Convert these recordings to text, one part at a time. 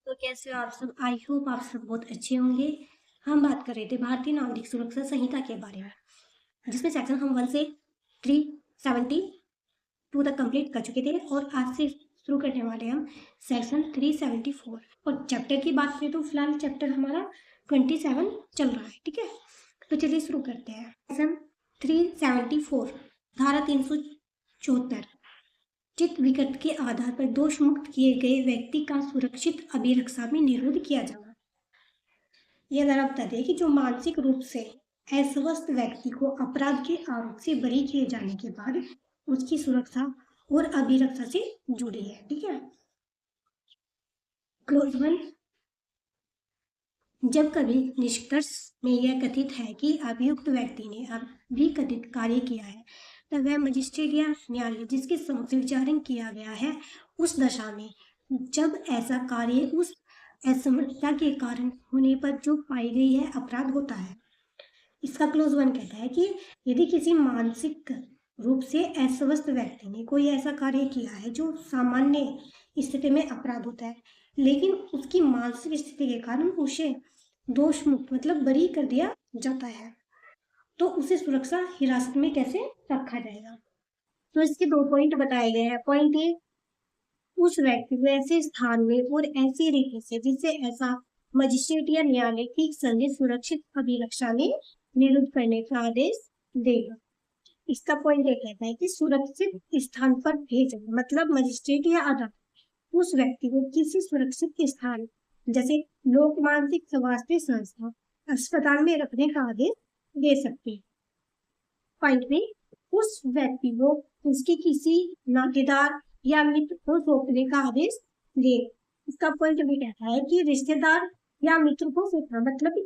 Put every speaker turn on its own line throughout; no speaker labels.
तो कैसे हो आप सब? आई होप आप सब बहुत अच्छे होंगे। हम बात कर रहे थे भारतीय नागरिक सुरक्षा संहिता के बारे में, जिसमें सेक्शन हम 1 से 372 तक कंप्लीट कर चुके थे और आज से शुरू करने वाले हम सेक्शन 374। और चैप्टर की बात करें तो फिलहाल चैप्टर हमारा 27 चल रहा है। ठीक है, तो चलिए शुरू करते हैं। सेक्शन 374, धारा 374, चित्त विकृत के आधार पर दोष मुक्त किए गए व्यक्ति का सुरक्षित अभिरक्षा में निरोध किया जाना। यह धारा बताती है कि जो मानसिक रूप से अस्वस्थ व्यक्ति को अपराध के आरोप से बरी किए जाने के बाद उसकी सुरक्षा और अभिरक्षा से जुड़ी है। ठीक है, क्लोज 1, जब कभी निष्कर्ष में यह कथित है कि अभियुक्त व्यक्ति ने अभिकथित कार्य किया है, तब वह मजिस्ट्रेट या न्यायालय जिसके समक्ष विचारण किया गया है उस दशा में जब ऐसा कार्य उस असमर्थता के कारण होने पर जो पाई गई है अपराध होता है। इसका क्लोज 1 कहता है कि यदि किसी मानसिक रूप से अस्वस्थ व्यक्ति ने कोई ऐसा कार्य किया है जो सामान्य स्थिति में अपराध होता है, लेकिन उसकी मानसिक स्थिति के कारण उसे दोष मुक्त मतलब बरी कर दिया जाता है, तो उसे सुरक्षा हिरासत में कैसे रखा जाएगा। तो इसके 2 पॉइंट बताए गए हैं। पॉइंट ए, उस व्यक्ति को ऐसे स्थान में और ऐसी रीति से जिससे ऐसा मजिस्ट्रेट या न्यायालय ठीक संगे सुरक्षित अभिरक्षा में निरुद्ध करने का आदेश देगा। इसका पॉइंट ये कहता है कि सुरक्षित स्थान पर भेजना मतलब मजिस्ट्रेट या अदालत उस व्यक्ति को किसी सुरक्षित स्थान जैसे लोक मानसिक स्वास्थ्य संस्था अस्पताल में रखने का आदेश दे सकते हैं। पॉइंट बी, उस व्यक्ति को उसके किसी नातेदार या मित्र को सौंपने का आदेश दे। इसका पॉइंट भी कहता है कि रिश्तेदार या मित्र को सौंपना मतलब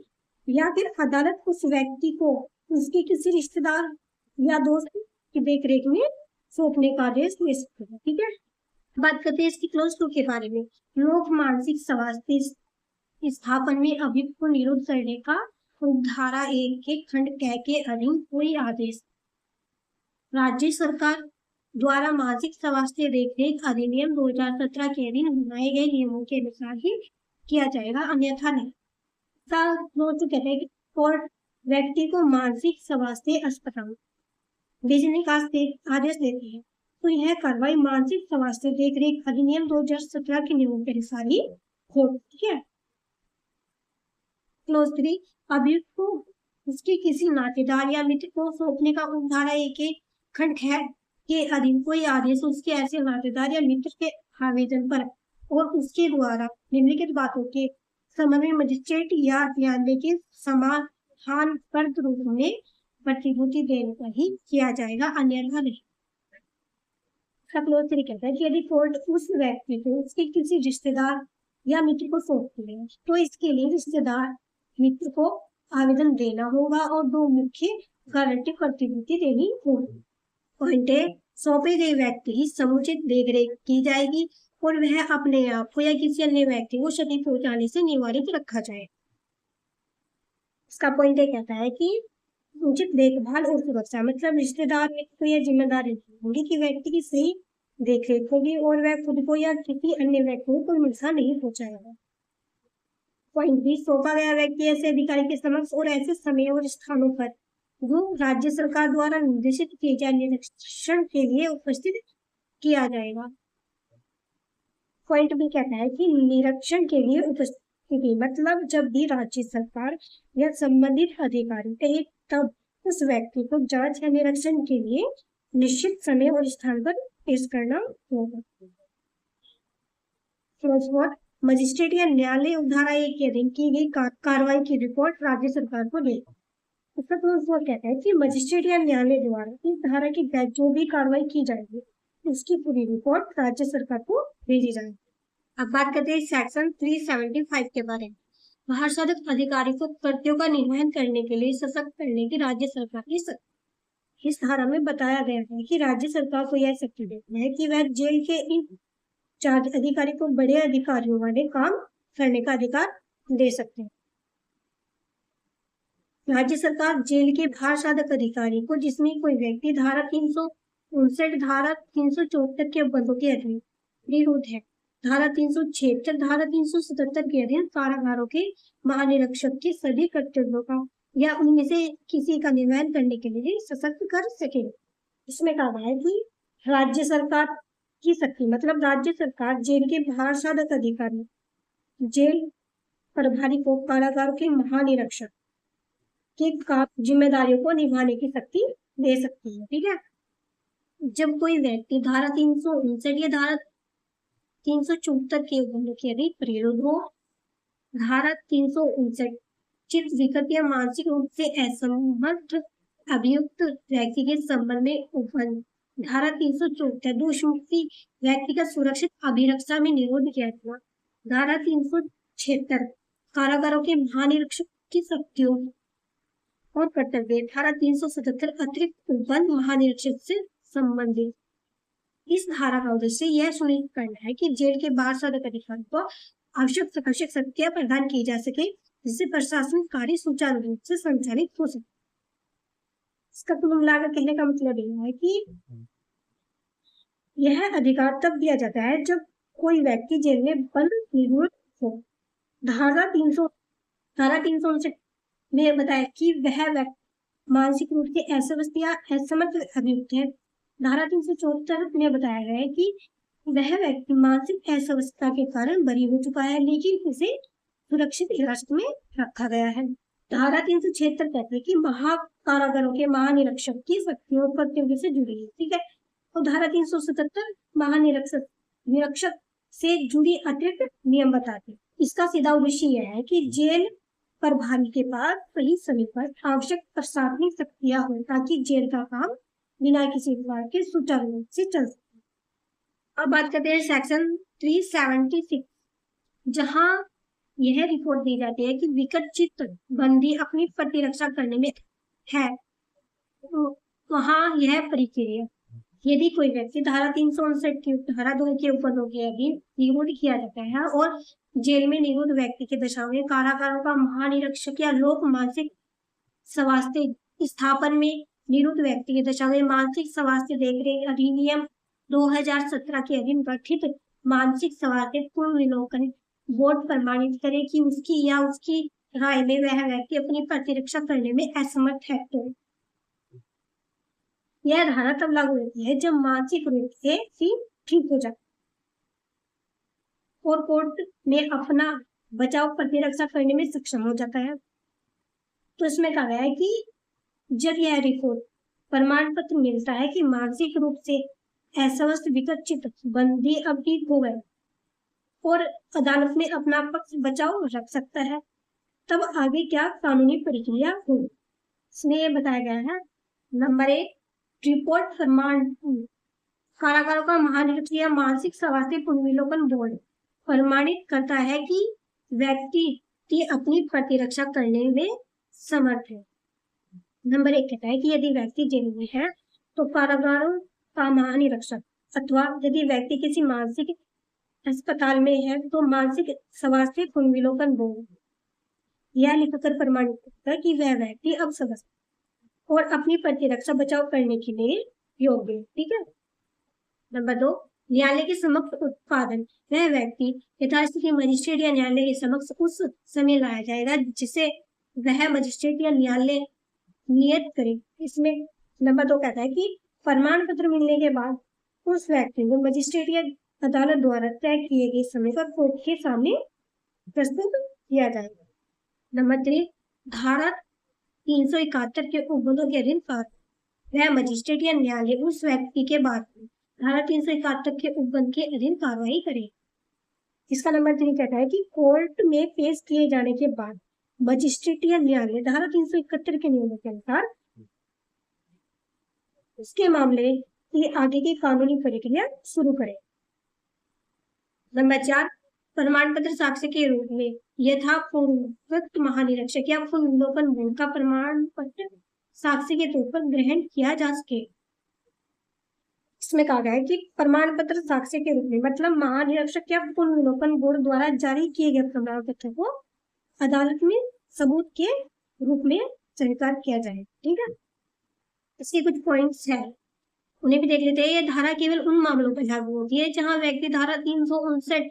या फिर अदालत उस व्यक्ति को उसके किसी रिश्तेदार या दोस्त की देखरेख में सौंपने का आदेश दे सकते हैं। ठीक है, बात करते हैं इसकी क्लोज 2 के बारे में। लोक मानसिक स्वास्थ्य स्थापन में अभियुक्त को निरोध करने का धारा 1 के खंड क के अधीन कोई आदेश राज्य सरकार द्वारा मानसिक स्वास्थ्य देखरेख अधिनियम 2017 के अधीन बनाए गए नियमों के अनुसार ही किया जाएगा, अन्यथा नहीं। कहते हैं कि कोर्ट व्यक्ति को मानसिक स्वास्थ्य अस्पताल भेजने का आदेश देती है, तो यह कार्रवाई मानसिक स्वास्थ्य देखरेख अधिनियम 2017 के नियमों के अनुसार ही होती है। क्लोज 3, अभियुक्त को उसके किसी नातेदार या मित्र को सौंपने का धारा 1 के खंड के अधीन कोई आदेश उसके ऐसे नातेदार या मित्र के आवेदन पर और उसके द्वारा निम्नलिखित बातों के संबंध में मजिस्ट्रेट या न्यायालय के समाधान पर रूप में प्रतिभूति देने पर ही किया जाएगा, अन्यथा नहीं। क्लोज 3 कहता है कि यदि कोर्ट उस व्यक्ति को उसके किसी रिश्तेदार या मित्र को सौंपती है तो इसके लिए रिश्तेदार मित्र को आवेदन देना होगा और 2 मुख्य गारंटी प्रतिभूति देनी होगी। पॉइंट है, सौंपे गए व्यक्ति की समुचित देखरेख की जाएगी और वह अपने आप को या किसी अन्य व्यक्ति को क्षति पहुंचाने से निवारित रखा जाए। इसका पॉइंट ये कहता है कि उचित देखभाल और सुरक्षा मतलब रिश्तेदार को यह जिम्मेदारी होगी कि व्यक्ति की सही देखरेख होगी और वह खुद को या किसी अन्य व्यक्ति को कोई नुकसान नहीं पहुंचाएगा। पॉइंट बी, सौंपा गया व्यक्ति ऐसे अधिकारी के समक्ष और ऐसे समय और स्थानों पर जो राज्य सरकार द्वारा निर्देशित किए जाए निरीक्षण के लिए उपस्थित किया जाएगा। पॉइंट बी कहता है कि निरीक्षण के लिए उपस्थिति मतलब जब भी राज्य सरकार या संबंधित अधिकारी कहे तब उस व्यक्ति को जांच या निरीक्षण के लिए निश्चित समय और स्थान पर पेश करना होगा। मजिस्ट्रेट या न्यायालय धारा 1 के अधीन की गई कार्रवाई की रिपोर्ट राज्य सरकार को दे। इसका कहता है कि मजिस्ट्रेट या न्यायालय द्वारा इस धारा की जो भी कार्रवाई की जाएगी उसकी पूरी रिपोर्ट राज्य सरकार को भेजी जाएगी। अब बात करते हैं सेक्शन 375 के बारे में। बाहर साधक अधिकारी को कर्तव्यों का निर्वहन करने के लिए सशक्त करने की राज्य सरकार की शक्ति। इस धारा में बताया गया है कि राज्य सरकार को यह शक्ति देती है कि वह जेल के इंचार्ज अधिकारी को बड़े अधिकारियों वाले काम करने का अधिकार दे सकते हैं। राज्य सरकार जेल के बाहर साधक अधिकारी को जिसमें कोई व्यक्ति धारा 359 धारा 374 के बंदों के अधीन विरोध है धारा 376, धारा 377 के अधीन कारागारों के महानिरीक्षक के सभी कर्तव्यों का या उनमें से किसी का निर्वहन करने के लिए सशक्त कर सके। इसमें कहा है कि राज्य सरकार की शक्ति, मतलब राज्य सरकार जेल के प्रशासनिक अधिकारी, जेल प्रभारी को कारागार के महानिरीक्षक की जिम्मेदारियों को निभाने की शक्ति दे सकती है। ठीक है, जब कोई व्यक्ति धारा 359 या धारा 374 के उल्लंघन के यदि प्रयुक्त हो, धारा 359 चित्त विकट या मानसिक रूप से असमर्थ अभियुक्त व्यक्ति के संबंध में उपबंध, धारा 374 दोषमुक्ति व्यक्तिगत सुरक्षित अभिरक्षा में निरोध किया था, धारा 376 कारागारों के महानिरीक्षक की शक्तियों और कर्तव्य, धारा 377 अतिरिक्त उपबंध महानिरीक्षक से संबंधित। इस धारा का उद्देश्य यह सुनिश्चित करना है कि जेल के बाहर सदर अधिकारी को आवश्यक शक्तियां प्रदान की जा सके, जिससे प्रशासनिक कार्य सुचारू रूप से संचालित हो सके। इसका कुल मिलाकर कहने का मतलब यह है कि यह अधिकार तब दिया जाता है जब कोई व्यक्ति जेल में बंद निरुद्ध हो। धारा 359 में बताया कि वह व्यक्ति मानसिक रूप से अस्वस्थ या असमर्थ अभियुक्त है। धारा 374 में बताया गया है कि वह व्यक्ति मानसिक अस्वस्थता के कारण बरी हो चुका है, लेकिन उसे सुरक्षित हिरासत में रखा गया है। धारा 376 कहते हैं कि कारागारों के महानिरीक्षक की शक्तियों और कर्तव्यों से जुड़ी है। ठीक है, तो धारा 377 महानिरीक्षक से जुड़ी अतिरिक्त नियम बताते हैं। इसका सीधा उद्देश्य यह है कि जेल प्रभारी के पास सही समय पर आवश्यक प्रशासनिक शक्तियां हो, ताकि जेल का काम बिना किसी प्रकार के सुचारू रूप से चल सके। अब बात करते हैं सेक्शन 376, जहां यह रिपोर्ट दी जाती है कि विकट चित्त बंदी अपनी प्रतिरक्षा करने में है, तो वहां यह प्रक्रिया यदि कोई व्यक्ति धारा 359 की धारा 2 के उपबंधों के अधीन निरोध किया जाता है और जेल में निरुद्ध व्यक्ति की दशा में कारागारों का महानिरीक्षक या लोक मानसिक स्वास्थ्य स्थापन में निरुद्ध व्यक्ति की दशा में मानसिक स्वास्थ्य देखरेख अधिनियम 2017 के अधीन गठित मानसिक स्वास्थ्य पुनर्विलोकन बोर्ड प्रमाणित करे कि उसकी या उसकी राय में वह व्यक्ति अपनी प्रतिरक्षा करने में असमर्थ है, तो यह धारा तब लागू होती है जब मानसिक रूप से ठीक हो जाए और कोर्ट में अपना बचाव प्रतिरक्षा करने में सक्षम हो जाता है। तो इसमें कहा गया है कि जब यह रिपोर्ट प्रमाण पत्र मिलता है कि मानसिक रूप से अस्वस्थ विकट चित्त बंदी अब ठीक हो गए और अदालत में अपना पक्ष बचाव रख सकता है, तब आगे क्या कानूनी प्रक्रिया होगी। इसमें बताया गया है नंबर 1, रिपोर्ट प्रमाण कारागारों का महानिरीक्षक या मानसिक स्वास्थ्य पुनर्विलोकन बोर्ड प्रमाणित करता है कि व्यक्ति की अपनी प्रतिरक्षा करने में समर्थ है। नंबर 1 कहता है कि यदि व्यक्ति जेल में है तो कारागारों का महानिरीक्षक अथवा यदि व्यक्ति किसी मानसिक अस्पताल में है तो मानसिक स्वास्थ्य पुनर्विलोकन बोर्ड यह लिखकर प्रमाणित करता है कि वह व्यक्ति अब स्वस्थ और अपनी प्रतिरक्षा बचाव करने के लिए योग्य है। ठीक है। नंबर 2, न्यायालय के समक्ष उत्पादन, वह व्यक्ति यथास्थिति मजिस्ट्रेट या न्यायालय के समक्ष उस समय लाया जाएगा जिसे वह मजिस्ट्रेट या न्यायालय नियत करे। इसमें नंबर 2 कहता है कि प्रमाण पत्र मिलने के बाद उस व्यक्ति को मजिस्ट्रेट या अदालत द्वारा तय किए गए समय पर कोर्ट के सामने प्रस्तुत किया जाएगा। नंबर 3, धारा 371 के उपबंधों के अधीन वह मजिस्ट्रेट या न्यायालय उस व्यक्ति के बाद धारा 371 के उपबंध के अधीन कार्रवाई करे। इसका नंबर 3 कहता है कि कोर्ट में पेश किए जाने के बाद मजिस्ट्रेट या न्यायालय धारा 371 के नियमों के अनुसार उसके मामले की आगे की कानूनी प्रक्रिया शुरू करे। नंबर 4, प्रमाण पत्र साक्ष्य के रूप में यथापूर्वक महानिरीक्षक या पुनर्विलोकन बोर्ड का प्रमाण पत्र साक्ष्य के तौर पर ग्रहण किया जा सके। इसमें कहा गया है कि प्रमाण पत्र साक्ष्य के रूप में मतलब महानिरीक्षक या पुनर्विलोकन बोर्ड द्वारा जारी किए गए प्रमाण पत्र को अदालत में सबूत के रूप में स्वीकार किया जाए। ठीक है, इसके कुछ पॉइंट्स हैं। उन्हें भी देख लेते हैं। यह धारा केवल उन मामलों पर लागू होती है जहां व्यक्ति धारा 359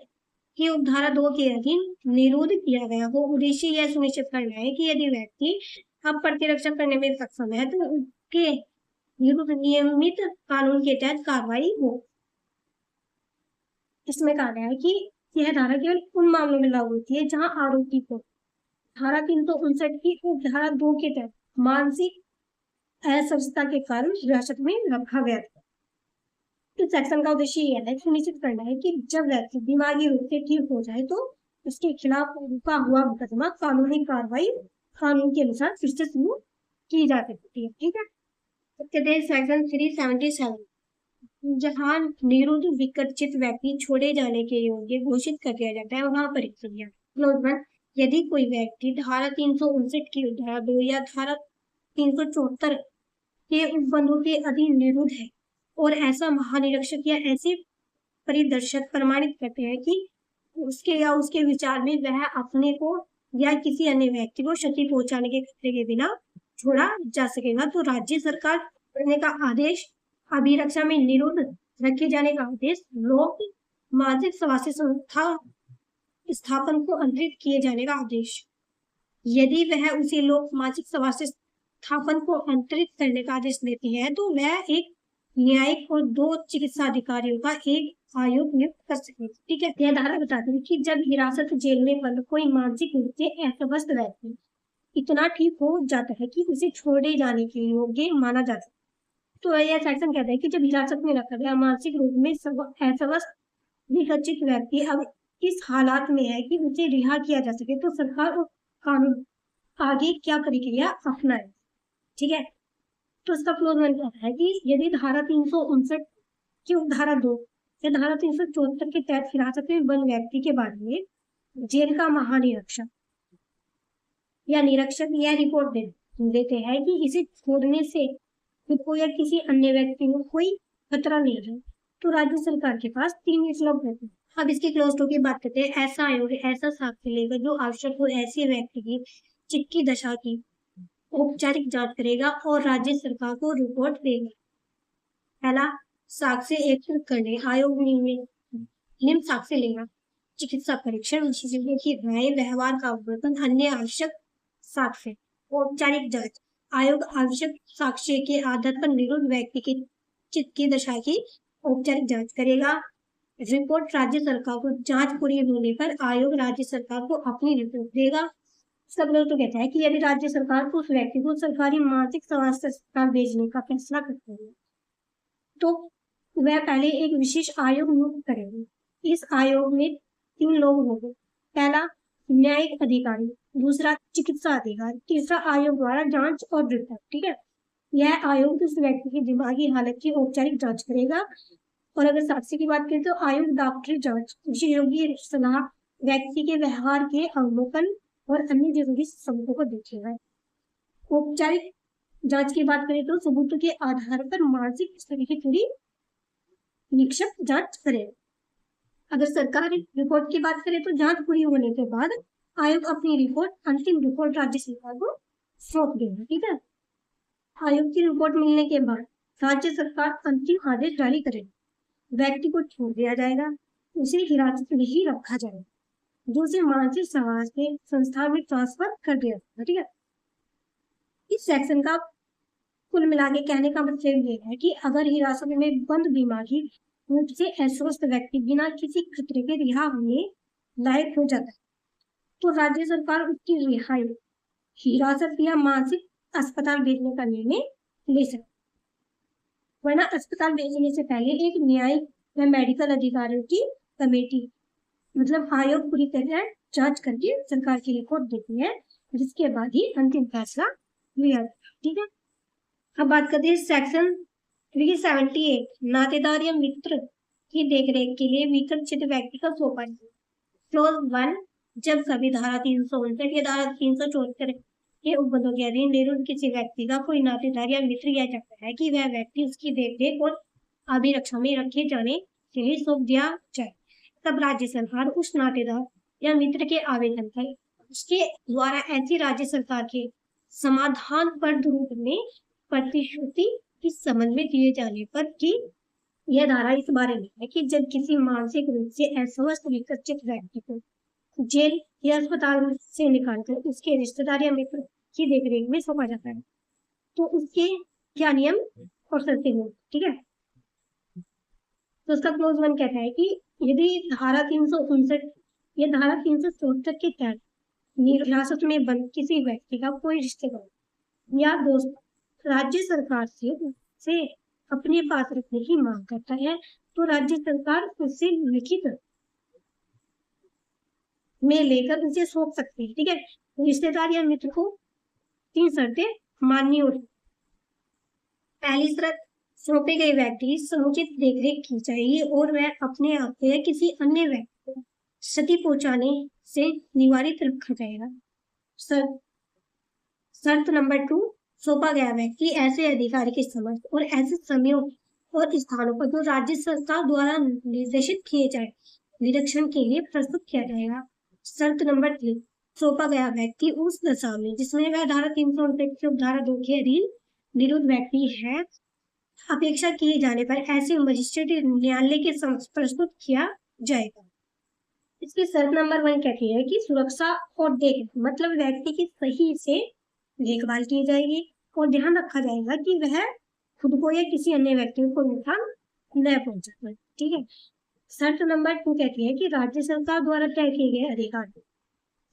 की उपधारा 2 के अधीन निरोध किया गया हो। उद्देश्य यह सुनिश्चित करना है कि यदि व्यक्ति अब प्रतिरक्षा करने में सक्षम है तो उसके विरुद्ध नियमित कानून के तहत कार्रवाई हो। इसमें कहा गया है कि यह धारा केवल उन मामलों में लागू होती है जहां आरोपी को धारा 359 की उपधारा 2 के तहत मानसिक असवस्थता के कारण हिरासत में रखा गया था। इस सेक्शन का उद्देश्य यह है सुनिश्चित करना है कि जब व्यक्ति दिमागी रूप से ठीक हो जाए तो उसके खिलाफ रुका हुआ मुकदमा कानूनी कार्रवाई कानून के अनुसार फिर से शुरू की जा सकती है। ठीक है, सेक्शन 377 जहां निरुद्ध विकर्षित व्यक्ति छोड़े जाने के योग्य घोषित कर दिया जाता है वहां पर क्लोज वन, यदि कोई व्यक्ति धारा 359 की धारा 2 या धारा 374 के उपबंधों के अधीन निरुद्ध है और ऐसा महानिरीक्षक या ऐसे परिदर्शक प्रमाणित करते हैं कि उसके या उसके विचार में वह अपने को या किसी अन्य व्यक्ति को क्षति पहुंचाने के खतरे के बिना छोड़ा जा सकेगा तो राज्य सरकार करने का आदेश, अभिरक्षा में निरुद्ध रखे जाने का आदेश, लोक मानसिक स्वास्थ्य संस्था स्थापन को अंतरित किए जाने का आदेश। यदि वह उसी लोक मानसिक स्वास्थ्य स्थापन को अंतरित करने का आदेश देती है तो वह एक न्यायिक और 2 चिकित्सा अधिकारियों का एक आयोग नियुक्त कर सके। ठीक है, यह धारा बताती है कि जब हिरासत जेल में बंद कोई मानसिक रूप से अस्वस्थ व्यक्ति इतना ठीक हो जाता है कि उसे छोड़े जाने के योग्य माना जाता है तो यह सेक्शन कहता है कि जब हिरासत में रखा गया मानसिक रूप में अस्वस्थ विकसित व्यक्ति अब इस हालात में है कि उसे रिहा किया जा सके तो सरकार और कानून आगे क्या प्रक्रिया अपनाए। ठीक है, तो इसका क्लोज वन कहता है कि यदि धारा 359 की धारा 2 या धारा 374 के तहत हिरासत में बंद व्यक्ति के बारे में जेल का महानिरीक्षक या निरीक्षक यह रिपोर्ट देते हैं कि इसे छोड़ने से खुद को या किसी अन्य व्यक्ति को कोई खतरा नहीं है तो राज्य सरकार के पास 3 उपलब्ध होते हैं। अब इसके क्लोज टू की बात करते हैं। ऐसा आयोग ऐसा साक्ष्य लेगा जो आवश्यक हो ऐसे व्यक्ति की चित्त की दशा की औपचारिक जांच करेगा और राज्य सरकार को रिपोर्ट देगा। पहला, साक्ष्य एकत्रित करने आयोग निम्न साक्ष्य लेगा, चिकित्सा परीक्षण, विशेषज्ञ की राय, व्यवहार का अवलोकन, अन्य आवश्यक साक्ष्य, औपचारिक जांच। आयोग आवश्यक साक्ष्य के आधार पर निरुद्ध व्यक्ति की चित्त की दशा की औपचारिक जांच करेगा। रिपोर्ट राज्य सरकार को जांच पूरी होने पर आयोग राज्य सरकार को अपनी रिपोर्ट देगा। सब लोग तो कहता है कि यदि राज्य सरकार उस व्यक्ति को सरकारी मानसिक स्वास्थ्य अस्पताल भेजने का फैसला करती है तो वह पहले एक विशेष आयोग नियुक्त करेगी। इस आयोग में 3 लोग होंगे। पहला, न्यायिक अधिकारी, दूसरा चिकित्सा अधिकारी, तीसरा आयोग द्वारा जांच और रिपोर्ट। ठीक है, यह आयोग उस व्यक्ति की दिमागी हालत की औपचारिक जांच करेगा और अगर साक्ष्य की बात करें तो आयोग डॉक्टरी जांच, विशेषज्ञ सलाह, व्यक्ति के व्यवहार के अवलोकन और अन्य जरूरी सबूतों को देखेगा। औपचारिक जांच की बात करें तो सबूतों के आधार पर मानसिक स्थिति की पूरी निष्पक्ष जांच करेगा। अगर सरकार रिपोर्ट की बात करें तो जांच पूरी होने के बाद आयोग अपनी रिपोर्ट, अंतिम रिपोर्ट राज्य सरकार को सौंप देगा। ठीक है, आयोग की रिपोर्ट मिलने के बाद राज्य सरकार अंतिम आदेश जारी करेगी। व्यक्ति को छोड़ दिया जाएगा, उसे हिरासत में ही रखा जाएगा, दूसरे मानसिक स्वास्थ्य संस्थान में ट्रांसफर कर दिया जाएगा। ठीक है, इस सेक्शन का कुल मिला के कहने का मतलब ये है कि अगर हिरासत में बंद दिमागी रूप से अस्वस्थ व्यक्ति बिना किसी खतरे के रिहा होने लायक हो जाता है तो राज्य सरकार उसकी रिहाई हिरासत या मानसिक अस्पताल भेजने का निर्णय ले सकती। वरना अस्पताल भेजने से पहले एक न्यायिक व मेडिकल अधिकारियों की कमेटी मतलब आयोग पूरी तरह जांच करके सरकार की रिपोर्ट देती है जिसके बाद ही अंतिम फैसला लिया जाता है। ठीक है, अब बात करते हैं सेक्शन 378 नातेदार या मित्र की देखरेख के लिए विकर्षित व्यक्ति का सोपान। क्लोज 1, जब कभी धारा 359 या धारा 374 के उपबंधों के अधीन निरुद्ध किसी व्यक्ति का कोई नातेदार या मित्र यह चाहता है कि वह व्यक्ति उसकी देखरेख और अभिरक्षा में रखे जाने के लिए सौंप दिया जाए तब राज्य सरकार उस नातेदार या मित्र के आवेदन पर उसके द्वारा ऐसी राज्य सरकार के समाधान पर रूप में प्रतिश्रुति इस संबंध में दिए जाने पर कि यह धारा इस बारे में है कि जब किसी मानसिक रूप से अस्वस्थ विकसित व्यक्ति को जेल या अस्पताल से निकालकर उसके रिश्तेदार या मित्र की देखरेख में सौंपा जाता है तो उसके क्या नियम और शर्तें हों, ठीक है। तो उसका क्लोज वन कहता है कि यदि धारा 359 या धारा 374 के तहत हिरासत में बंद किसी व्यक्ति का कोई रिश्तेदार या दोस्त राज्य सरकार से अपने पास रखने की मांग करता है तो राज्य सरकार उससे लिखित में लेकर उसे सौंप सकती है, ठीक है। रिश्तेदार या मित्र को 3 शर्तें माननी होती। पहली शर्त, सौंपे गए व्यक्ति की समुचित देखरेख की जाएगी और वह अपने आप या किसी अन्य व्यक्ति को क्षति पहुंचाने से निवारित रखा जाएगा। शर्त नंबर 2, सौंपा गया व्यक्ति ऐसे अधिकारी के समक्ष और ऐसे समयों और स्थानों पर जो राज्य सरकार द्वारा निर्देशित किए जाए निरीक्षण के लिए प्रस्तुत किया जाएगा। शर्त नंबर 3, सौंपा गया व्यक्ति उस दशा में जिसमें वह धारा 359 की उपधारा 2 के अधीन निरुद्ध व्यक्ति है अपेक्षा किए जाने पर ऐसे मजिस्ट्रेट न्यायालय के समक्ष प्रस्तुत किया जाएगा। इसकी शर्त नंबर 1 कहती है कि सुरक्षा और देख मतलब व्यक्ति की सही से देखभाल की जाएगी और ध्यान रखा जाएगा कि वह खुद को या किसी अन्य व्यक्ति को नुकसान न पहुंचाए, ठीक है। शर्त नंबर 2 कहती है कि राज्य सरकार द्वारा तय किए गए अधिकार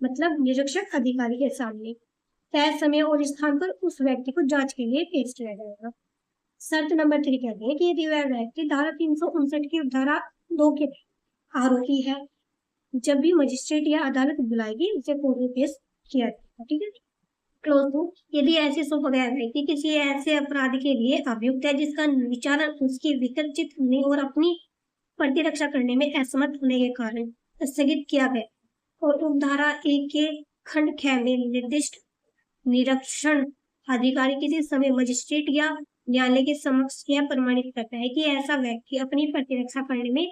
मतलब निरीक्षक अधिकारी के सामने तय समय और स्थान पर उस व्यक्ति को जांच के लिए पेश किया जाएगा। शर्त नंबर 3 कहती है कि यदि वह व्यक्ति धारा 359 की धारा 2 के आरोपी है जब भी मजिस्ट्रेट या अदालत बुलाएगी उसे कोर्ट में पेश किया जाएगा, ठीक है। क्लोज 2, यदि ऐसे सौंपा गया व्यक्ति किसी ऐसे अपराध के लिए अभियुक्त है जिसका विचारण उसकी विकसित होने और अपनी प्रतिरक्षा करने में असमर्थ होने के कारण स्थगित किया गया और उपधारा 1 के खंड 6 में निर्दिष्ट निरीक्षण अधिकारी किसी समय मजिस्ट्रेट या न्यायालय के समक्ष यह प्रमाणित करता है कि ऐसा व्यक्ति अपनी प्रतिरक्षा करने में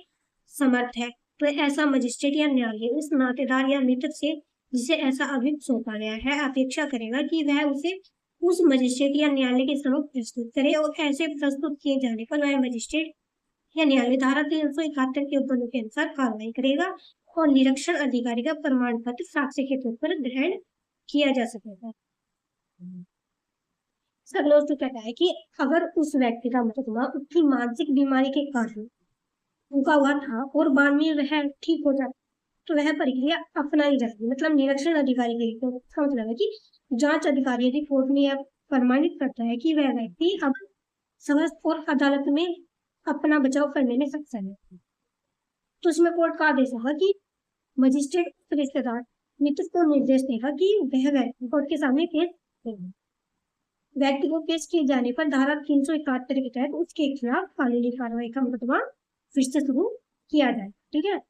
समर्थ है तो ऐसा मजिस्ट्रेट या न्यायालय उस नातेदार या मित्र से जिसे ऐसा अभियुक्त सौंपा गया है अपेक्षा करेगा कि वह उसे उस मजिस्ट्रेट या न्यायालय के समक्ष प्रस्तुत करे और ऐसे प्रस्तुत किए जाने पर वह मजिस्ट्रेट या न्यायालय धारा 371 के उपबंधों के अनुसार कार्रवाई करेगा और निरीक्षण अधिकारी का प्रमाण पत्र साक्ष्य के तौर पर ग्रहण किया जा सकेगा। क्लोज टू कहता है कि अगर उस व्यक्ति का मुकदमा उसकी मानसिक बीमारी के कारण रुका हुआ था और बाद में वह ठीक हो जाता तो वह प्रक्रिया अपनाई जाएगी। मतलब निरीक्षण अधिकारी के लिए इसका मतलब है कि जांच अधिकारी यदि कोर्ट में यह प्रमाणित करता है कि वह व्यक्ति अब स्वस्थ और अदालत में अपना बचाव करने में सक्षम है तो उसमें कोर्ट का आदेश होगा कि मजिस्ट्रेट रिश्तेदार मित्र को निर्देश देगा कि वह व्यक्ति कोर्ट के सामने पेश होगा। व्यक्ति को पेश किए जाने पर धारा 371 के तहत उसके खिलाफ कानूनी कार्रवाई का मुकदमा फिर से शुरू किया जाए, ठीक है।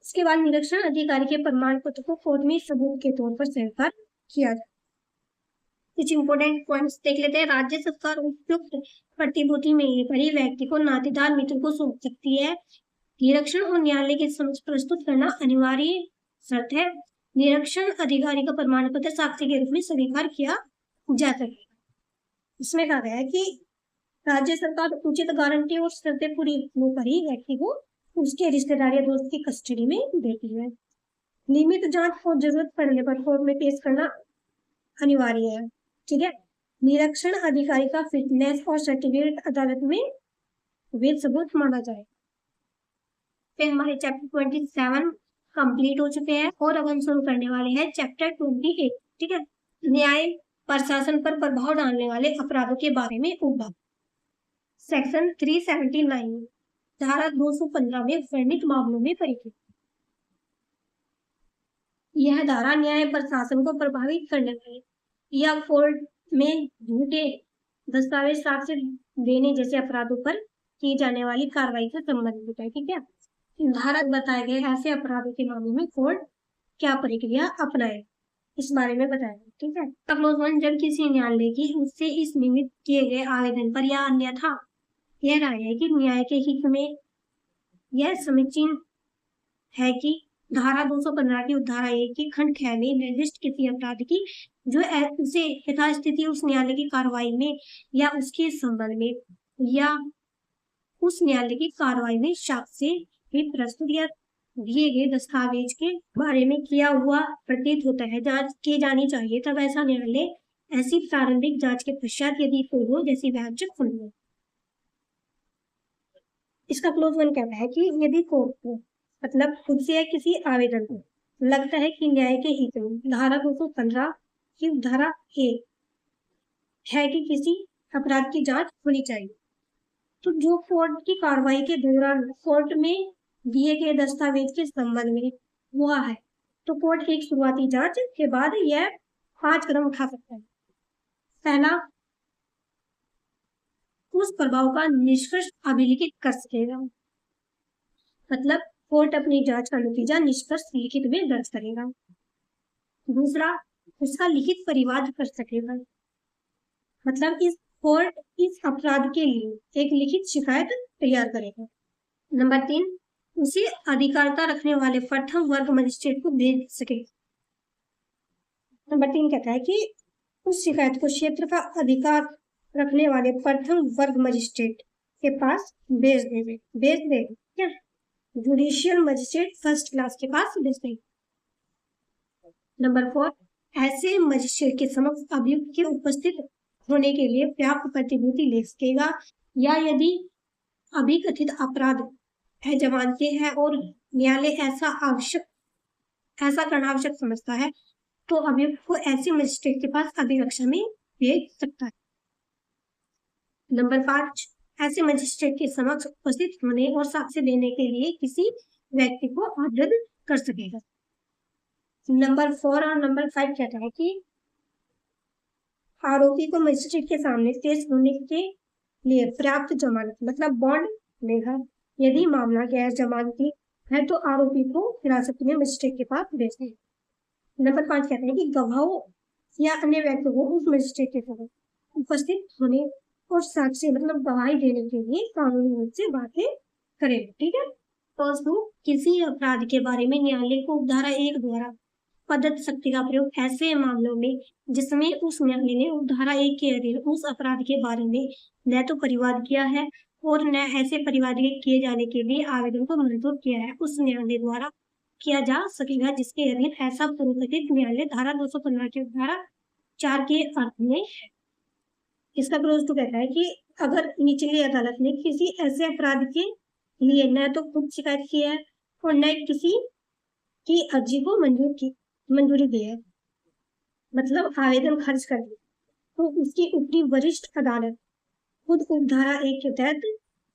इसके बाद निरीक्षण अधिकारी के प्रमाण पत्र को कोर्ट में सबूत के तौर पर स्वीकार किया जाए। कुछ इंपोर्टेंट पॉइंट्स देख लेते हैं। राज्य सरकार उपयुक्त प्रतिभूति में परी व्यक्ति को नातेदार मित्र को सौंप सकती है। निरीक्षण और न्यायालय के समक्ष प्रस्तुत करना अनिवार्य शर्त है। निरीक्षण अधिकारी का प्रमाण पत्र साक्ष्य के रूप में स्वीकार किया जा सकेगा। इसमें कहा गया है कि राज्य सरकार उचित गारंटी और शर्तें पूरी पर ही व्यक्ति को उसके रिश्तेदार या दोस्त की कस्टडी में देती है। नियमित जांच और जरूरत पड़ने पर कोर्ट में पेश करना अनिवार्य है, ठीक है। निरीक्षण अधिकारी का फिटनेस और सर्टिफिकेट अदालत में वैध सबूत माना जाए। फिर हमारे चैप्टर 27 कंप्लीट हो चुके हैं और अब हम शुरू करने वाले हैं चैप्टर 28, ठीक है। न्याय प्रशासन पर प्रभाव डालने वाले अपराधों के बारे में उपभाग। सेक्शन 379 धारा 215 में वर्णित मामलों में परिचित। यह धारा न्याय प्रशासन को प्रभावित करने वाले या कोर्ट में झूठे दस्तावेज साक्ष्य देने जैसे अपराधों पर की जाने वाली कार्रवाई से संबंधित है, ठीक है। धारा बताए गए ऐसे अपराधों के मामले में कोर्ट क्या प्रक्रिया अपनाए इस बारे में बताया, ठीक है। क्लोज 1, जब किसी न्यायालय की उससे इस निमित्त किए गए आवेदन पर या अन्यथा यह राय है कि न्याय के हित में यह समीचीन है कि धारा 215 की उपधारा 1 की खंड ख में निर्दिष्ट किसी अपराध की जो उसे यथास्थिति उस न्यायालय की कार्रवाई में या उसके संबंध में या उस न्यायालय की कार्रवाई में साक्ष्य भी प्रस्तुत या दिए गए दस्तावेज के बारे में किया हुआ प्रतीत होता है, जांच की जानी चाहिए, तब ऐसा न्यायालय ऐसी प्रारंभिक जांच के पश्चात यदि कोई हो जैसी व्याज्य सुन इसका क्लोज वन कहता है कि यदि कोर्ट को मतलब खुद से या किसी आवेदन को लगता है कि न्याय के हित में धारा 215 की धारा ए है कि किसी अपराध की जांच होनी चाहिए, तो जो कोर्ट की कार्रवाई के दौरान कोर्ट में दिए गए दस्तावेज के संबंध में हुआ है, तो कोर्ट एक शुरुआती जांच के बाद यह 5 कदम उठा सकता है। पहला, उस प्रभाव का निष्कर्ष अभिलिखित कर सकेगा, मतलब कोर्ट अपनी जांच का नतीजा निष्कर्ष लिखित में दर्ज करेगा। दूसरा, उसका लिखित परिवाद कर सकेगा, मतलब इस कोर्ट इस अपराध के लिए एक लिखित शिकायत तैयार करेगा। नंबर 3, उसे अधिकारिता रखने वाले प्रथम वर्ग मजिस्ट्रेट को भेज सके। नंबर 3 कहता है कि उस शिकायत को क्षेत्र का अधिकार रखने वाले प्रथम वर्ग मजिस्ट्रेट के पास भेज देगा क्या, जुडिशियल मजिस्ट्रेट फर्स्ट क्लास के पास भेज देगा। नंबर 4, ऐसे मजिस्ट्रेट के समक्ष अभियुक्त के उपस्थित होने के लिए पर्याप्त प्रतिभूति ले सकेगा, या यदि अभिकथित अपराध है जमानते हैं और न्यायालय ऐसा करना आवश्यक समझता है, तो अभियुक्त को ऐसे मजिस्ट्रेट के पास अभिरक्षा में भेज सकता है। नंबर 5, ऐसे मजिस्ट्रेट के समक्ष उपस्थित होने और साक्ष्य देने के लिए किसी व्यक्ति को आबद्ध कर सकेगा। नंबर 4 और नंबर 5 कहता है कि आरोपी को मजिस्ट्रेट के सामने पेश होने के लिए पर्याप्त जमानत मतलब बॉन्ड देगा। यदि मामला गैर जमानती है तो आरोपी को हिरासत में मजिस्ट्रेट के पास भेज देगा। नंबर 5 कहते हैं कि गवाहों या अन्य व्यक्ति को उस मजिस्ट्रेट के सामने उपस्थित होने और साक्ष्य मतलब गवाही देने के लिए कानूनी रूप से बातें करें। ठीक है, तो किसी अपराध के बारे में न्यायालय को उपधारा 1 द्वारा प्रदत्त शक्ति का प्रयोग ऐसे मामलों में जिसमें उस न्यायालय ने उपधारा 1 के अधीन उस अपराध के बारे में न तो परिवाद किया है और न ऐसे परिवाद के किए जाने के लिए आवेदन को मंजूर किया है, उस न्यायालय द्वारा किया जा सकेगा जिसके अधीन ऐसा पूर्वकथित न्यायालय धारा 215 की धारा 4 के अर्थ में है। इसका क्लोज टू कहता है कि अगर निचली अदालत ने किसी ऐसे अपराध के लिए न तो खुद शिकायत की है और न किसी की अर्जी को मंजूरी दी है, मतलब आवेदन खारिज कर दिया, तो उसकी ऊपरी वरिष्ठ अदालत खुद उपधारा 1 के तहत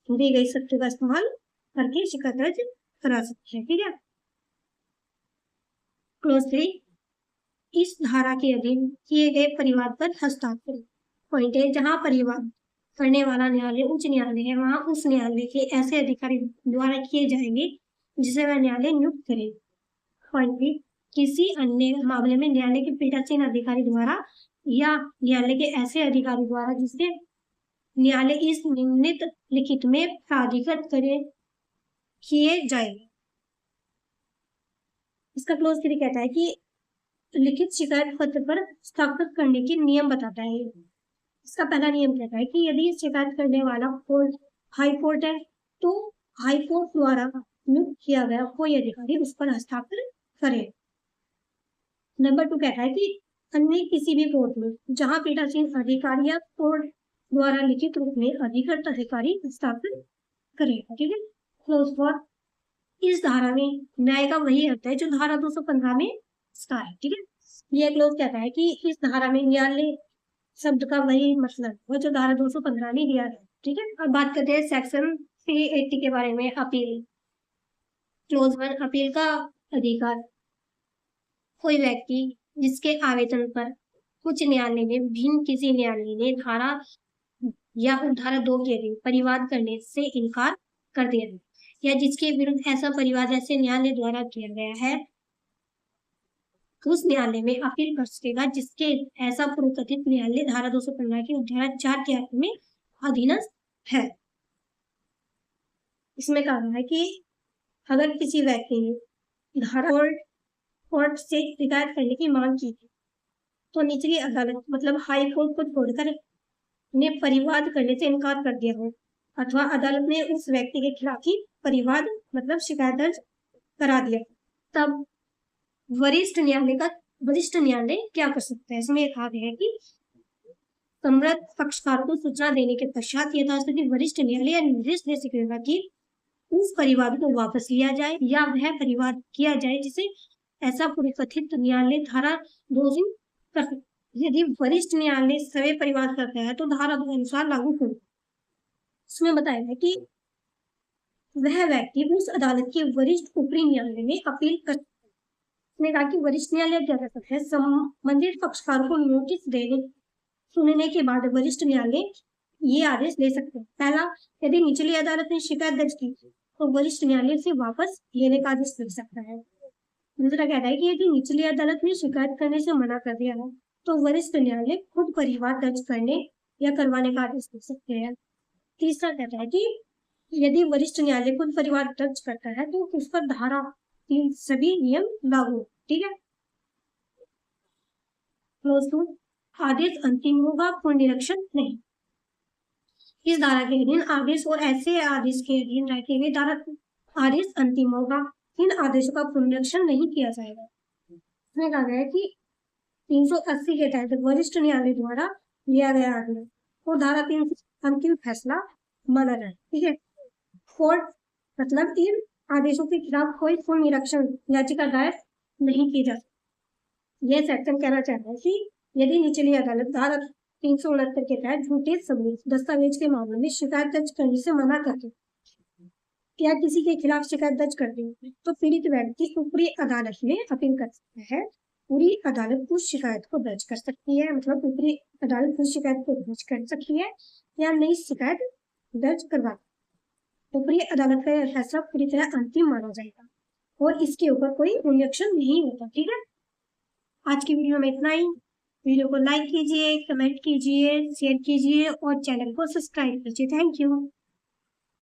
दी गई शक्ति का इस्तेमाल करके शिकायत दर्ज करा सकती है। ठीक है, क्लोज 3, इस धारा के अधीन किए गए परिवाद पर हस्ताक्षर पॉइंट है, जहां परिवाद करने वाला न्यायालय उच्च न्यायालय है वहां उस न्यायालय के ऐसे अधिकारी द्वारा किए जाएंगे जिसे वह न्यायालय नियुक्त करे। पॉइंट बी, किसी अन्य मामले में न्यायालय के पीठासीन अधिकारी द्वारा या न्यायालय के ऐसे अधिकारी द्वारा जिसे न्यायालय इस निम्नलिखित लिखित में प्राधिकृत करे किए जाएंगे। इसका क्लोज 3 कहता है कि लिखित शिकायत पत्र पर हस्ताक्षर करने के नियम बताता है। इसका पहला नियम कहता है कि यदि शिकायत करने वाला कोर्ट हाई कोर्ट है तो हाई कोर्ट द्वारा नियुक्त किया गया कोई अधिकारी उस पर हस्ताक्षर करे। नंबर 2 कहता है कि अन्य किसी भी कोर्ट में जहां पीठासीन अधिकारी या कोर्ट द्वारा लिखित रूप में अधिकृत अधिकारी हस्ताक्षर करेगा। ठीक है, क्लोज 4, इस धारा में न्याय का वही अर्थ है जो धारा 215 में इसका है। ठीक है, यह क्लोज कहता है कि इस धारा में न्यायालय शब्द का वही मतलब वो जो धारा 215 में दिया है। ठीक है, अब बात करते हैं सेक्शन 380 के बारे में, अपील। क्लोज 1, अपील का अधिकार। कोई व्यक्ति जिसके आवेदन पर उच्च न्यायालय में भिन्न किसी न्यायालय ने धारा या उपधारा 2 के अधीन परिवाद करने से इनकार कर दिया है या जिसके विरुद्ध ऐसा परिवाद ऐसे न्यायालय द्वारा किया गया है उस न्यायालय में अपील कर सकेगा जिसके ऐसा पूर्वकथित न्यायालय धारा 215 की उपधारा 4 के अर्थ में अधीनस्थ है। इसमें कहा है कि अगर किसी व्यक्ति ने धारा कोर्ट से शिकायत करने की मांग की थी, तो निचली अदालत मतलब हाई कोर्ट को छोड़कर ने परिवाद करने से इनकार कर दिया हो, अथवा अदालत ने उस व्यक्ति के खिलाफ ही परिवाद मतलब शिकायत दर्ज करा दिया, तब वरिष्ठ न्यायालय क्या कर सकता है? इसमें कहा गया है कि सम्मत पक्षकार को सूचना देने के पश्चात यथास्थिति वरिष्ठ न्यायालय निर्देश दे सकेगा कि उस परिवाद को वापस लिया जाए या वह परिवाद किया जाए जिसे ऐसा परिकथित न्यायालय धारा 2 कर सकता है। यदि वरिष्ठ न्यायालय सवै परिवाद करता है तो धारा 2 अनुसार लागू होगा। इसमें बताया है कि वह व्यक्ति उस अदालत के वरिष्ठ ऊपरी न्यायालय में अपील कर सकता है। उसने कहा कि वरिष्ठ न्यायालय क्या कर सकता है? संबंधित पक्षकार को नोटिस देने सुनने के बाद वरिष्ठ न्यायालय ये आदेश दे सकते हैं। पहला, यदि निचली अदालत ने शिकायत दर्ज की तो वरिष्ठ न्यायालय से वापस लेने का आदेश दे सकता है। दूसरा कहता है कि यदि निचली अदालत ने शिकायत करने से मना कर दिया है तो वरिष्ठ न्यायालय खुद परिवाद दर्ज करने या करवाने का आदेश दे सकते हैं। तीसरा कहता है कि यदि वरिष्ठ न्यायालय खुद परिवाद दर्ज करता है तो उस पर धारा 3 सभी नियम लागू। ठीक है। क्लोज टू, आदेश अंतिम होगा, पुनरीक्षण नहीं। इस धारा के अधीन आदेश और ऐसे आदेश के अधीन रहते हुए धारा आदेश अंतिम होगा, इन आदेशों का पुनरीक्षण नहीं किया जाएगा। इसमें कहा गया है कि 380 के तहत वरिष्ठ न्यायालय द्वारा लिया गया आदेश और धारा 3 अंतिम फैसला माना जाए। ठीक है। कोर्ट मतलब इन आदेशों के खिलाफ कोई पुनरीक्षण याचिका दायर नहीं की जा सकती। यह सेक्शन कहना चाहता है कि यदि निचली अदालत धारा 369 के तहत झूठे सबूत दस्तावेज के मामले में शिकायत दर्ज करने से मना करके या किसी के खिलाफ शिकायत दर्ज कर दी तो पीड़ित व्यक्ति ऊपरी अदालत में अपील कर सकता है। पूरी अदालत उस शिकायत को दर्ज कर सकती है, मतलब ऊपरी अदालत उस शिकायत को दर्ज कर सकती है या नई शिकायत दर्ज करवा। ऊपरी अदालत का फैसला पूरी तरह अंतिम माना जाएगा और इसके ऊपर कोई रिएक्शन नहीं होता। ठीक है। आज की वीडियो में इतना ही। वीडियो को लाइक कीजिए, कमेंट कीजिए, शेयर कीजिए और चैनल को सब्सक्राइब कीजिए। Thank you.